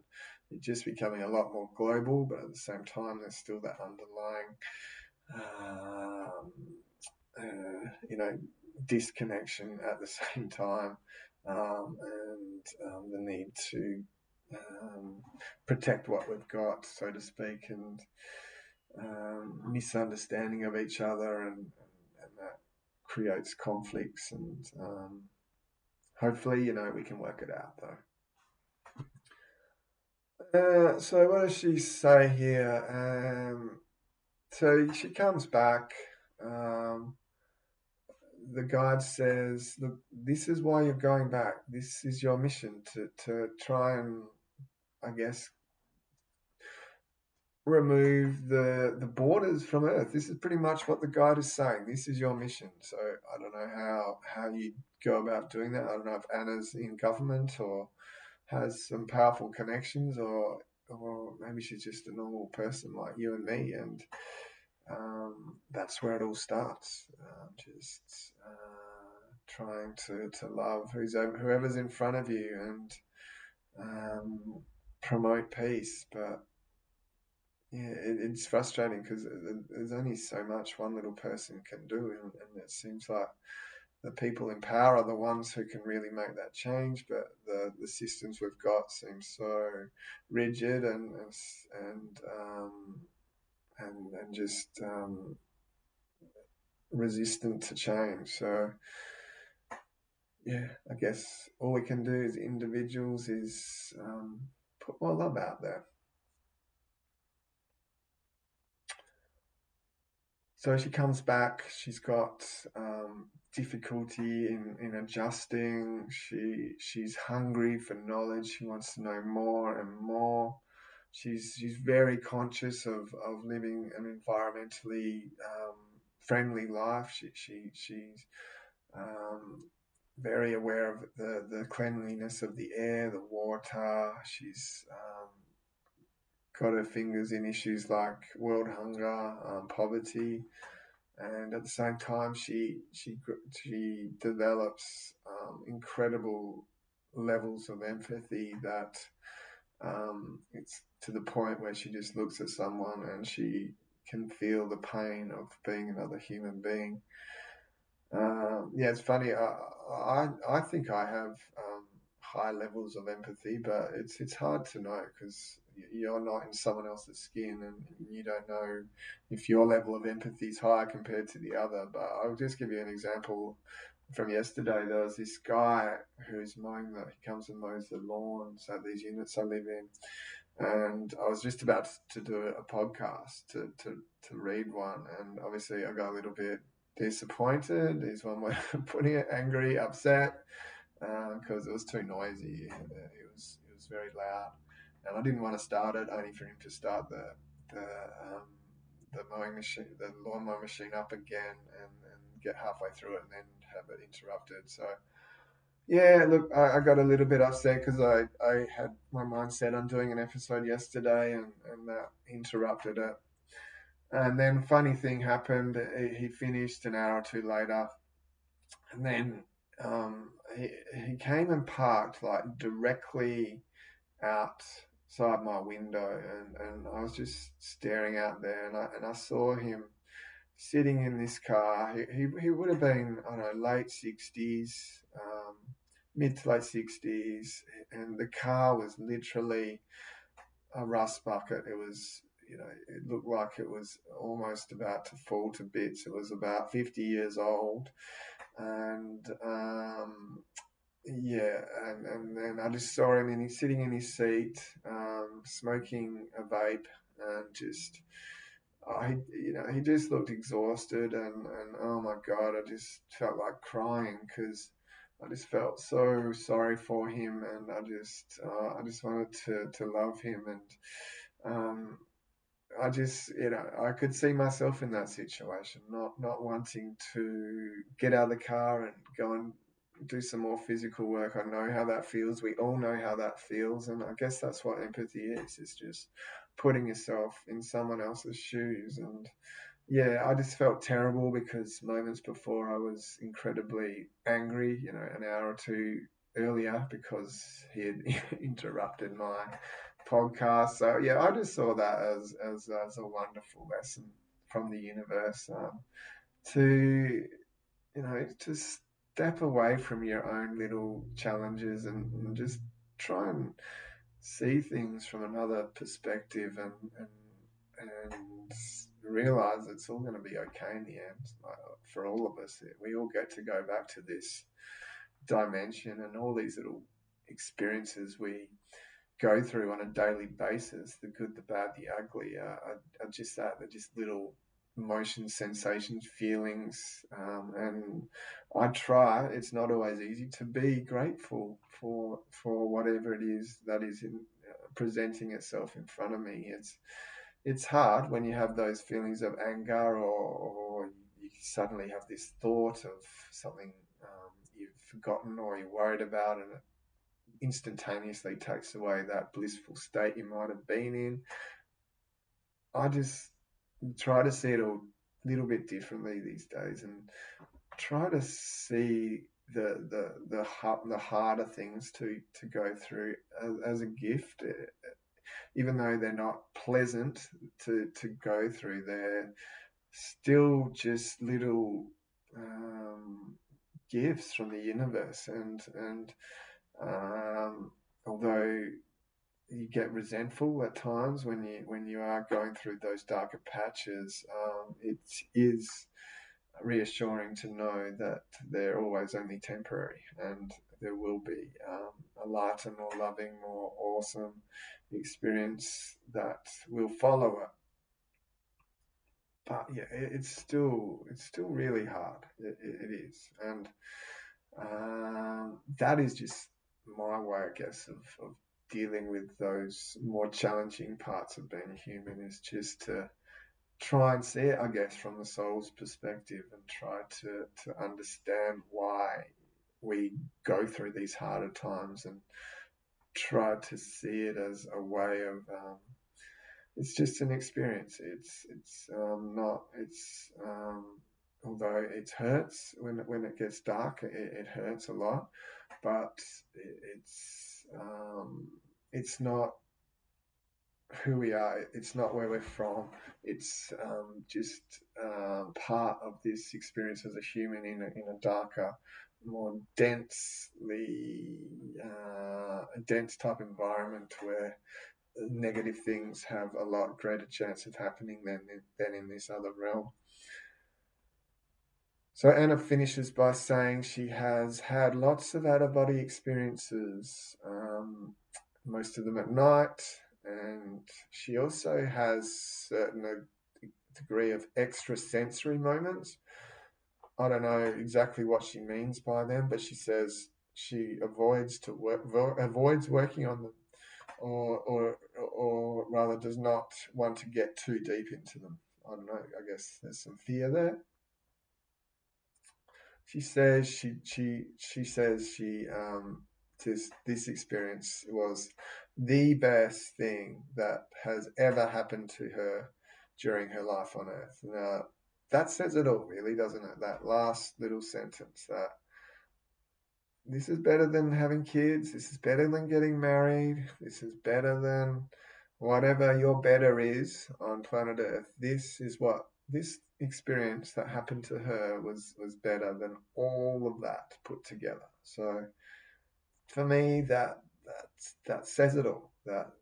it's just becoming a lot more global. But at the same time, there's still that underlying, um, you know, disconnection at the same time, and the need to um, protect what we've got, so to speak, and misunderstanding of each other, and that creates conflicts, and hopefully, we can work it out though. So what does she say here? So she comes back. Um, the guide says, "Look, this is why you're going back. This is your mission to try and, I guess, remove the borders from Earth. This is pretty much what the guide is saying. This is your mission." So I don't know how you go about doing that. I don't know if Anna's in government or has some powerful connections, or maybe she's just a normal person like you and me, and that's where it all starts. Just trying to love whoever's in front of you, and promote peace. But yeah, it's frustrating because there's only so much one little person can do, and it seems like the people in power are the ones who can really make that change. But the systems we've got seem so rigid and just resistant to change. So yeah, I guess all we can do as individuals is put more love out there. So she comes back. She's got difficulty in adjusting. She's hungry for knowledge. She wants to know more and more. She's very conscious of living an environmentally friendly life. She's very aware of the cleanliness of the air, the water. She's got her fingers in issues like world hunger, poverty, and at the same time, she develops incredible levels of empathy that it's to the point where she just looks at someone and she can feel the pain of being another human being. Yeah, it's funny. I think I have high levels of empathy, but it's hard to know because you're not in someone else's skin, and you don't know if your level of empathy is high compared to the other. But I'll just give you an example from yesterday. There was this guy who's mowing he comes and mows the lawns at these units I live in, and I was just about to do a podcast to read one, and obviously I got a little bit disappointed is one way of putting it, angry, upset, because it was too noisy, and it was very loud, and I didn't want to start it only for him to start the um, the mowing machine, the lawnmower machine up again, and get halfway through it and then have it interrupted. So yeah, look, I got a little bit upset because I had my mind set on doing an episode yesterday, and that interrupted it. And then funny thing happened. He finished an hour or two later, and then he came and parked like directly outside my window, and I was just staring out there, and I saw him sitting in this car. He would have been, I don't know, late 60s, mid to late 60s, and the car was literally a rust bucket. It was, it looked like it was almost about to fall to bits. It was about 50 years old, and yeah, and then I just saw him, and he's sitting in his seat, smoking a vape, and just he just looked exhausted, and oh my God, I just felt like crying because I just felt so sorry for him, and I just wanted to love him, and I just, I could see myself in that situation, not wanting to get out of the car and go and do some more physical work. I know how that feels. We all know how that feels, and I guess that's what empathy is. It's just putting yourself in someone else's shoes. And yeah, I just felt terrible because moments before I was incredibly angry, an hour or two earlier because he had interrupted my podcast. So yeah, I just saw that as a wonderful lesson from the universe, to to step away from your own little challenges, and just try and see things from another perspective, and realize it's all going to be okay in the end. For all of us, we all get to go back to this dimension, and all these little experiences we go through on a daily basis, the good, the bad, the ugly, are just that. They're just little emotions, sensations, feelings. And I try, it's not always easy, to be grateful for whatever it is that is presenting itself in front of me. It's hard when you have those feelings of anger, or you suddenly have this thought of something you've forgotten or you're worried about, and instantaneously takes away that blissful state you might have been in. I just try to see it a little bit differently these days, and try to see the harder things to go through as a gift, even though they're not pleasant to go through. They're still just little gifts from the universe, and although you get resentful at times when you are going through those darker patches, it is reassuring to know that they're always only temporary, and there will be a lighter, more loving, more awesome experience that will follow it. But yeah, it's still really hard. It is, and that is just my way, I guess, of dealing with those more challenging parts of being human, is just to try and see it, I guess, from the soul's perspective, and try to understand why we go through these harder times, and try to see it as a way of it's just an experience. Not it's although it hurts when it gets dark, it hurts a lot, but it's not who we are. It's not where we're from. It's just part of this experience as a human in a darker, more dense type environment, where negative things have a lot greater chance of happening than in this other realm. So Anna finishes by saying she has had lots of out-of-body experiences, most of them at night, and she also has certain degree of extrasensory moments. I don't know exactly what she means by them, but she says she avoids working on them, or rather does not want to get too deep into them. I don't know. I guess there's some fear there. She says this experience was the best thing that has ever happened to her during her life on Earth. Now, that says it all, really, doesn't it? That last little sentence, that this is better than having kids, this is better than getting married, this is better than whatever your better is on planet Earth. This experience that happened to her was better than all of that put together. So for me, that says it all. That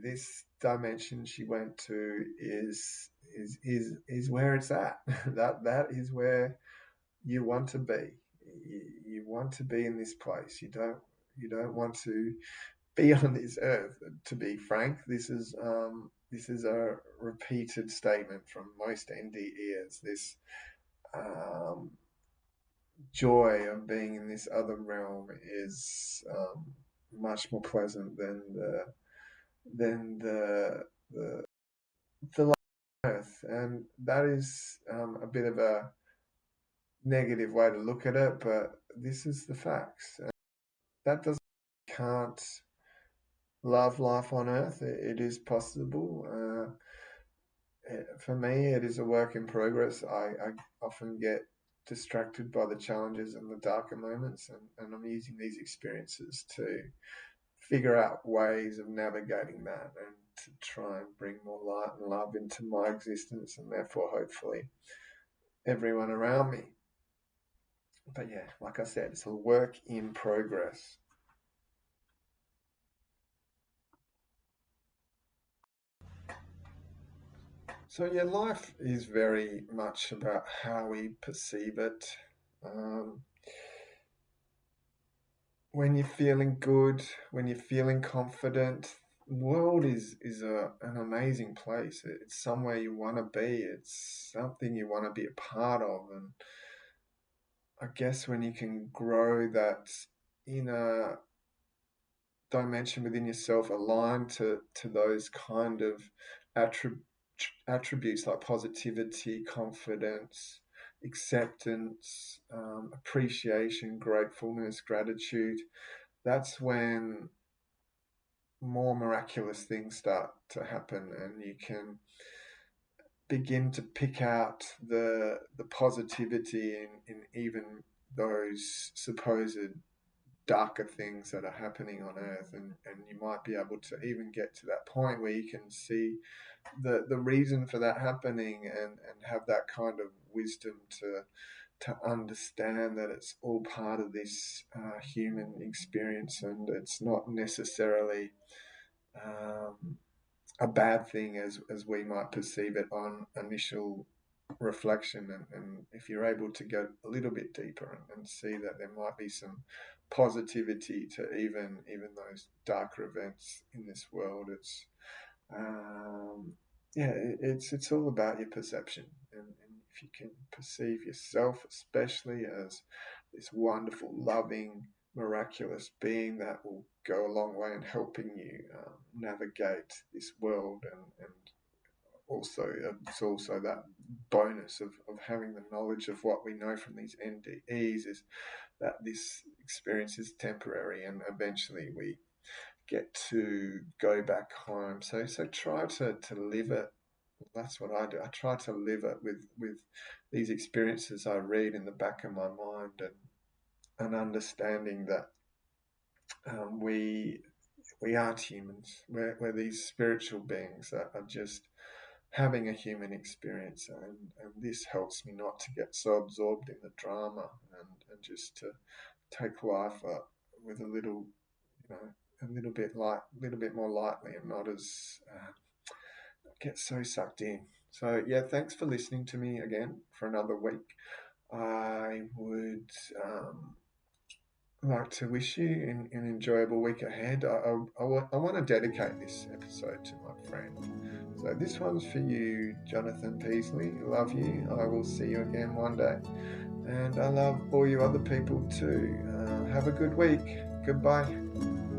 this dimension she went to is where it's at. That is where you want to be. You want to be in this place. You don't want to be on this earth. To be frank, this is a repeated statement from most ND ears. This joy of being in this other realm is much more pleasant than the life on earth, and that is a bit of a negative way to look at it, but this is the facts. That doesn't can't love life on earth. It is possible. For me, it is a work in progress. I often get distracted by the challenges and the darker moments, and I'm using these experiences to figure out ways of navigating that and to try and bring more light and love into my existence and therefore, hopefully, everyone around me. But yeah, like I said, it's a work in progress. So, yeah, life is very much about how we perceive it. Um, when you're feeling good, when you're feeling confident, the world is an amazing place. It's somewhere you want to be. It's something you want to be a part of. And I guess when you can grow that inner dimension within yourself aligned to those kind of attrib- attributes like positivity, confidence, acceptance, appreciation, gratefulness, gratitude, that's when more miraculous things start to happen, and you can begin to pick out the positivity in even those supposed darker things that are happening on earth, and you might be able to even get to that point where you can see the reason for that happening, and have that kind of wisdom to understand that it's all part of this human experience, and it's not necessarily um, a bad thing as we might perceive it on initial reflection. And if you're able to go a little bit deeper and see that there might be some positivity to even those darker events in this world, it's um, yeah, it's all about your perception, and if you can perceive yourself, especially as this wonderful, loving, miraculous being, that will go a long way in helping you navigate this world, and also it's also that bonus of having the knowledge of what we know from these NDEs is that this experience is temporary and eventually we get to go back home. So try to live it. That's what I do. I try to live it with these experiences I read in the back of my mind, and understanding that we aren't humans. We're these spiritual beings that are just having a human experience, and this helps me not to get so absorbed in the drama, and just to take life with a little, you know, a little bit more lightly, and not as get so sucked in. So yeah, thanks for listening to me again for another week. I would like to wish you an enjoyable week ahead. I want to dedicate this episode to my friend. So this one's for you, Jonathan Peasley. Love you. I will see you again one day. And I love all you other people too. Have a good week. Goodbye.